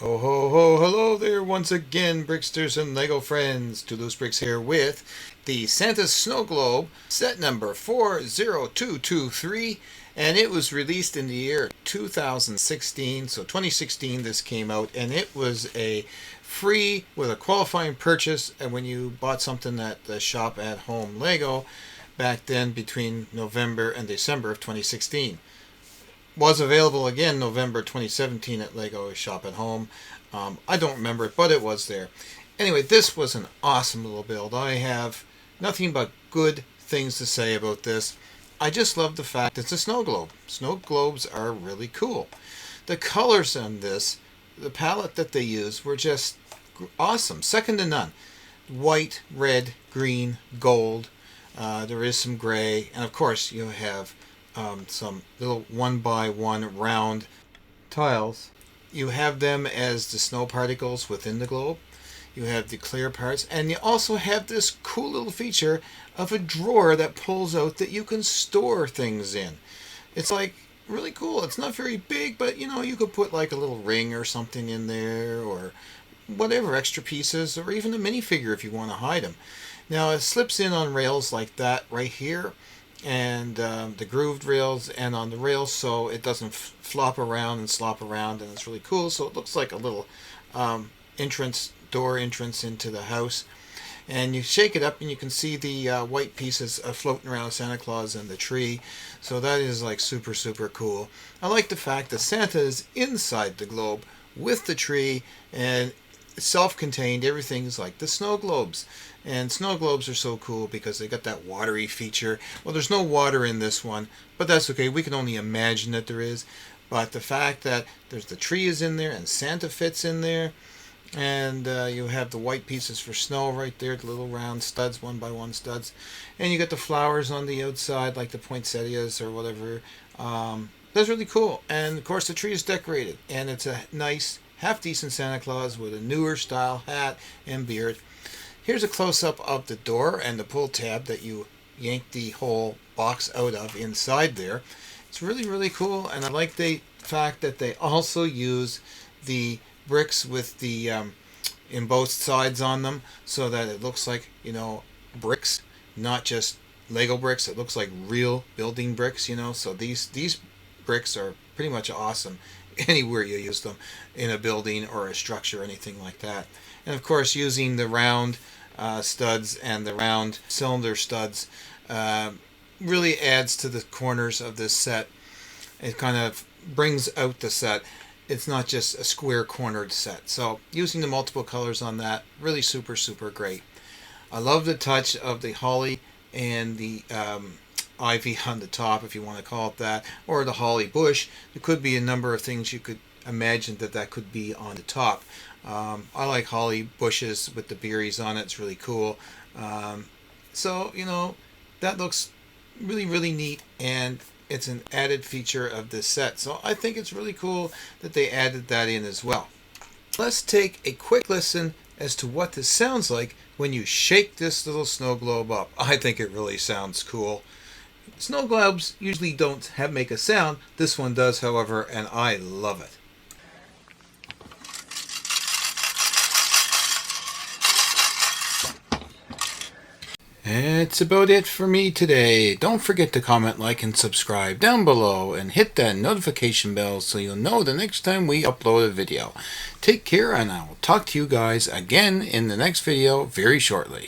Ho ho ho, hello there once again, Bricksters and Lego friends. Twoloosebricks here with the Santa Snow Globe set number 40223, and it was released in the year 2016. So 2016 this came out, and it was a free with a qualifying purchase, and when you bought something at the shop at home Lego back then between November and December of 2016. Was available again November 2017 at Lego Shop at Home. I don't remember it, but it was there. Anyway, this was an awesome little build. I have nothing but good things to say about this. I just love the fact it's a snow globe. Snow globes are really cool. The colors on this, the palette that they used, were just awesome. Second to none. White, red, green, gold. There is some gray. And of course you have some little 1x1 round tiles. You have them as the snow particles within the globe. You have the clear parts, and you also have this cool little feature of a drawer that pulls out that you can store things in. It's like really cool. It's not very big, but you could put like a little ring or something in there, or whatever, extra pieces, or even a minifigure if you want to hide them. Now it slips in on rails like that right here, and the grooved rails and on the rails, so it doesn't flop around and slop around, and it's really cool. So it looks like a little door entrance into the house, and you shake it up and you can see the white pieces floating around Santa Claus and the tree. So that is like super cool. I like the fact that Santa is inside the globe with the tree, and self-contained. Everything is like the snow globes, and snow globes are so cool because they got that watery feature. Well, there's no water in this one, but that's okay. We can only imagine that there is. But the fact that there's the tree is in there and Santa fits in there, and you have the white pieces for snow right there, the little round studs, 1x1 studs, and you got the flowers on the outside like the poinsettias or whatever. That's really cool. And of course the tree is decorated, and it's a nice half-decent Santa Claus with a newer style hat and beard. Here's a close-up of the door and the pull tab that you yank the whole box out of inside there. It's really cool, and I like the fact that they also use the bricks with the in both sides on them, so that it looks like bricks, not just Lego bricks. It looks like real building bricks. So these bricks are pretty much awesome anywhere you use them, in a building or a structure or anything like that. And of course, using the round studs and the round cylinder studs really adds to the corners of this set. It kind of brings out the set. It's not just a square cornered set. So using the multiple colors on that, really super great. I love the touch of the holly and the ivy on the top, if you want to call it that, or the holly bush. There could be a number of things you could imagine that could be on the top. I like holly bushes with the berries on it. It's really cool. So that looks really neat, and it's an added feature of this set. So I think it's really cool that they added that in as well. Let's take a quick listen as to what this sounds like when you shake this little snow globe up. I think it really sounds cool. Snow globes usually don't make a sound. This one does, however, and I love it. That's about it for me today. Don't forget to comment, like, and subscribe down below, and hit that notification bell so you'll know the next time we upload a video. Take care, and I will talk to you guys again in the next video very shortly.